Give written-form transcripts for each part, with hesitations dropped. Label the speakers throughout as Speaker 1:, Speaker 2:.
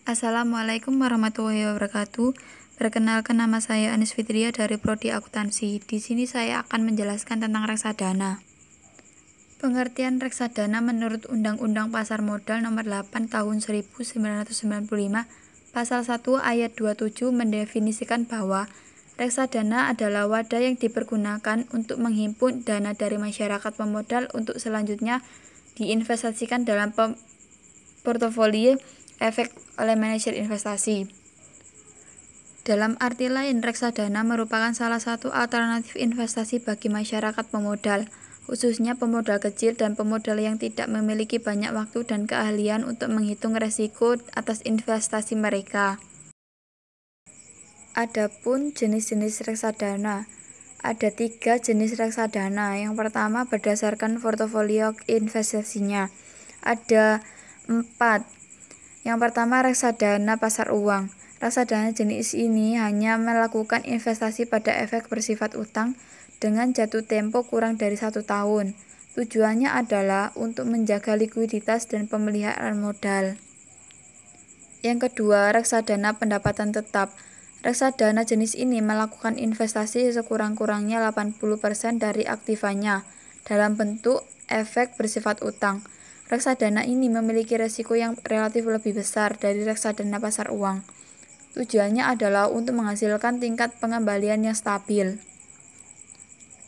Speaker 1: Assalamualaikum warahmatullahi wabarakatuh. Perkenalkan, nama saya Anis Fitria dari Prodi Akuntansi. Di sini saya akan menjelaskan tentang reksadana. Pengertian reksadana menurut Undang-Undang Pasar Modal Nomor 8 Tahun 1995, Pasal 1 Ayat 27 mendefinisikan bahwa reksadana adalah wadah yang dipergunakan untuk menghimpun dana dari masyarakat pemodal untuk selanjutnya diinvestasikan dalam portofolio efek oleh manajer investasi. Dalam arti lain, reksadana merupakan salah satu alternatif investasi bagi masyarakat pemodal, khususnya pemodal kecil dan pemodal yang tidak memiliki banyak waktu dan keahlian untuk menghitung resiko atas investasi mereka. Adapun jenis-jenis reksadana, ada 3 jenis reksadana. Yang pertama berdasarkan portofolio investasinya. Ada 4. Yang pertama, reksadana pasar uang. Reksadana jenis ini hanya melakukan investasi pada efek bersifat utang dengan jatuh tempo kurang dari 1 tahun. Tujuannya adalah untuk menjaga likuiditas dan pemeliharaan modal. Yang kedua, reksadana pendapatan tetap. Reksadana jenis ini melakukan investasi sekurang-kurangnya 80% dari aktivanya dalam bentuk efek bersifat utang. Reksadana ini memiliki risiko yang relatif lebih besar dari reksadana pasar uang. Tujuannya adalah untuk menghasilkan tingkat pengembalian yang stabil.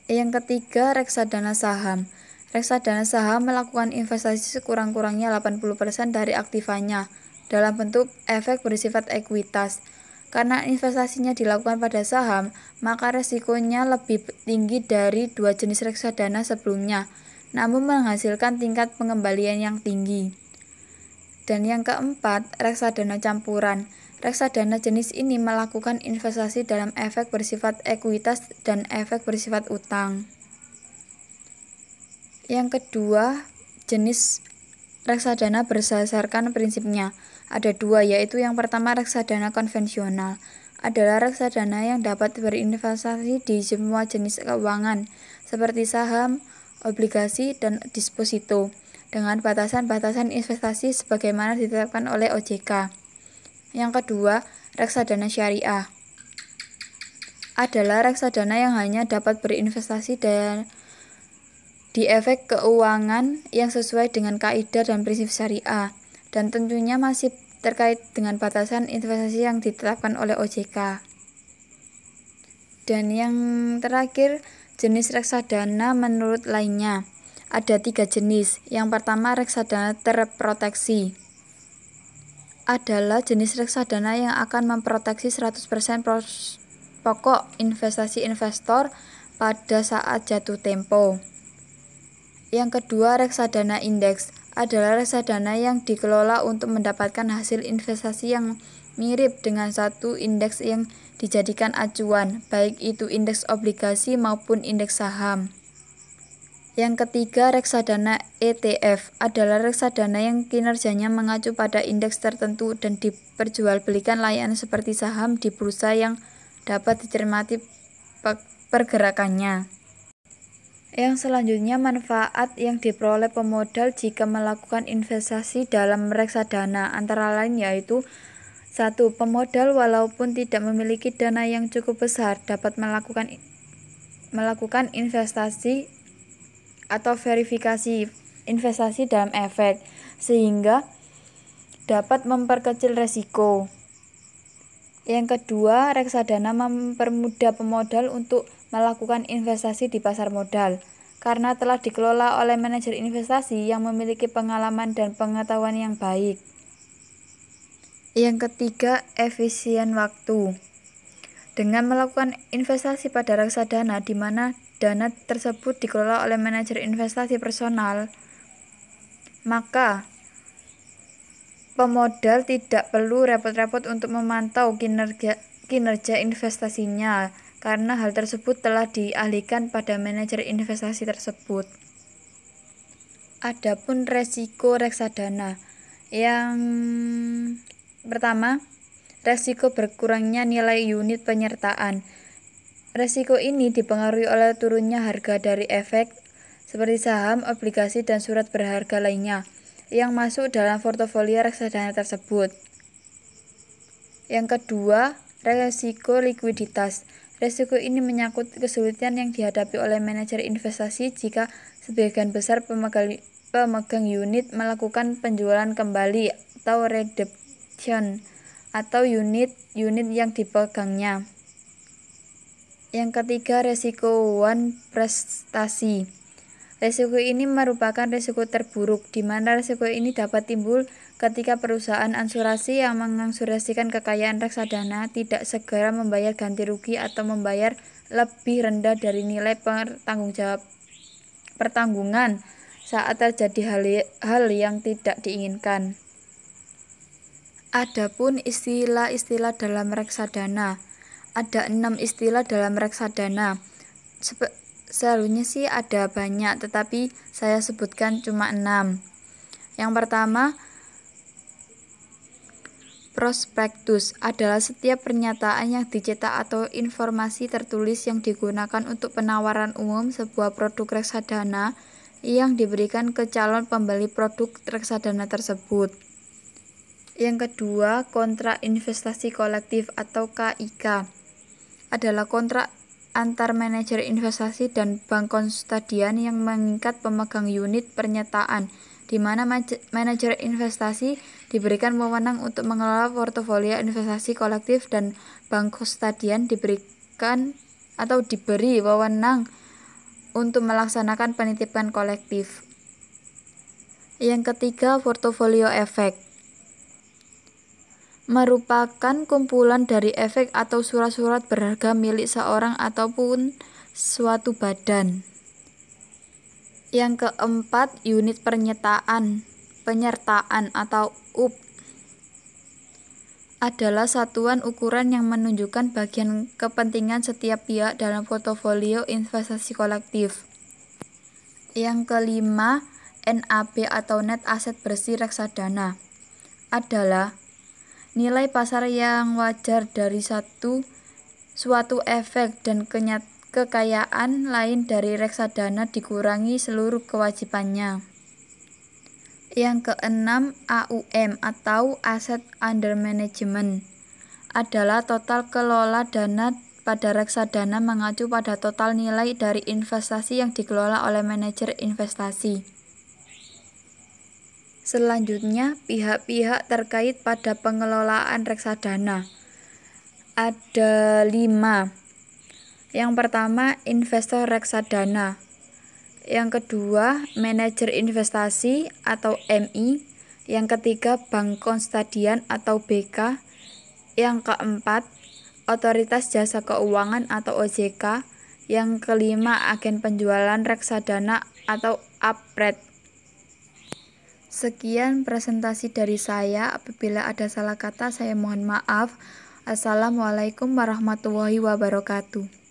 Speaker 1: Yang ketiga, reksadana saham. Reksadana saham melakukan investasi sekurang-kurangnya 80% dari aktivanya dalam bentuk efek bersifat ekuitas. Karena investasinya dilakukan pada saham, maka risikonya lebih tinggi dari 2 jenis reksadana sebelumnya, namun menghasilkan tingkat pengembalian yang tinggi. Dan yang keempat, reksadana campuran. Reksadana jenis ini melakukan investasi dalam efek bersifat ekuitas dan efek bersifat utang. Yang kedua, jenis reksadana berdasarkan prinsipnya. Ada 2, yaitu yang pertama reksadana konvensional. Adalah reksadana yang dapat berinvestasi di semua jenis keuangan, seperti saham, obligasi, dan deposito, dengan batasan-batasan investasi sebagaimana ditetapkan oleh OJK. Yang kedua, reksadana syariah. Adalah reksadana yang hanya dapat berinvestasi di efek keuangan yang sesuai dengan kaidah dan prinsip syariah, dan tentunya masih terkait dengan batasan investasi yang ditetapkan oleh OJK. Dan yang terakhir, jenis reksadana menurut lainnya. Ada 3 jenis. Yang pertama, reksadana terproteksi. Adalah jenis reksadana yang akan memproteksi 100% pokok investasi investor pada saat jatuh tempo. Yang kedua, reksadana indeks. Adalah reksadana yang dikelola untuk mendapatkan hasil investasi yang mirip dengan satu indeks yang dijadikan acuan, baik itu indeks obligasi maupun indeks saham. Yang ketiga, reksadana ETF. Adalah reksadana yang kinerjanya mengacu pada indeks tertentu dan diperjualbelikan layanan seperti saham di bursa yang dapat dicermati pergerakannya. Yang selanjutnya, manfaat yang diperoleh pemodal jika melakukan investasi dalam reksadana antara lain yaitu 1. Pemodal walaupun tidak memiliki dana yang cukup besar dapat melakukan investasi atau verifikasi investasi dalam efek, sehingga dapat memperkecil risiko. Yang kedua, reksadana mempermudah pemodal untuk melakukan investasi di pasar modal, karena telah dikelola oleh manajer investasi yang memiliki pengalaman dan pengetahuan yang baik. Yang ketiga, efisien waktu. Dengan melakukan investasi pada reksadana di mana dana tersebut dikelola oleh manajer investasi personal, maka pemodal tidak perlu repot-repot untuk memantau kinerja investasinya, karena hal tersebut telah dialihkan pada manajer investasi tersebut. Adapun resiko reksadana. Yang pertama, resiko berkurangnya nilai unit penyertaan. Resiko ini dipengaruhi oleh turunnya harga dari efek seperti saham, obligasi, dan surat berharga lainnya yang masuk dalam portofolio reksadana tersebut. Yang kedua, resiko likuiditas. Resiko ini menyangkut kesulitan yang dihadapi oleh manajer investasi jika sebagian besar pemegang unit melakukan penjualan kembali atau redemption atau unit-unit yang dipegangnya. Yang ketiga, resiko one prestasi. Resiko ini merupakan resiko terburuk, di mana resiko ini dapat timbul ketika perusahaan asuransi yang mengasuransikan kekayaan reksadana tidak segera membayar ganti rugi atau membayar lebih rendah dari nilai pertanggungan saat terjadi hal yang tidak diinginkan. Adapun istilah-istilah dalam reksadana. Ada 6 istilah dalam reksadana. Seharusnya sih ada banyak, tetapi saya sebutkan cuma 6. Yang pertama, prospektus adalah setiap pernyataan yang dicetak atau informasi tertulis yang digunakan untuk penawaran umum sebuah produk reksadana yang diberikan ke calon pembeli produk reksadana tersebut. Yang kedua, kontrak investasi kolektif atau KIK adalah kontrak antar manajer investasi dan bank kustodian yang mengikat pemegang unit pernyataan, di mana manajer investasi diberikan wewenang untuk mengelola portofolio investasi kolektif dan bank kustodian diberi wewenang untuk melaksanakan penitipan kolektif. Yang ketiga, portofolio efek merupakan kumpulan dari efek atau surat-surat berharga milik seorang ataupun suatu badan. Yang keempat, unit penyertaan atau UP adalah satuan ukuran yang menunjukkan bagian kepentingan setiap pihak dalam portofolio investasi kolektif. Yang kelima, NAB atau net aset bersih reksadana adalah nilai pasar yang wajar dari suatu efek dan kekayaan lain dari reksadana dikurangi seluruh kewajibannya. Yang keenam, AUM atau Asset Under Management adalah total kelola dana pada reksadana mengacu pada total nilai dari investasi yang dikelola oleh manajer investasi. Selanjutnya, pihak-pihak terkait pada pengelolaan reksadana. Ada 5. Yang pertama, investor reksadana. Yang kedua, manajer investasi atau MI. Yang ketiga, bank kustodian atau BK. Yang keempat, otoritas jasa keuangan atau OJK. Yang kelima, agen penjualan reksadana atau APRED. Sekian presentasi dari saya. Apabila ada salah kata, saya mohon maaf. Assalamualaikum warahmatullahi wabarakatuh.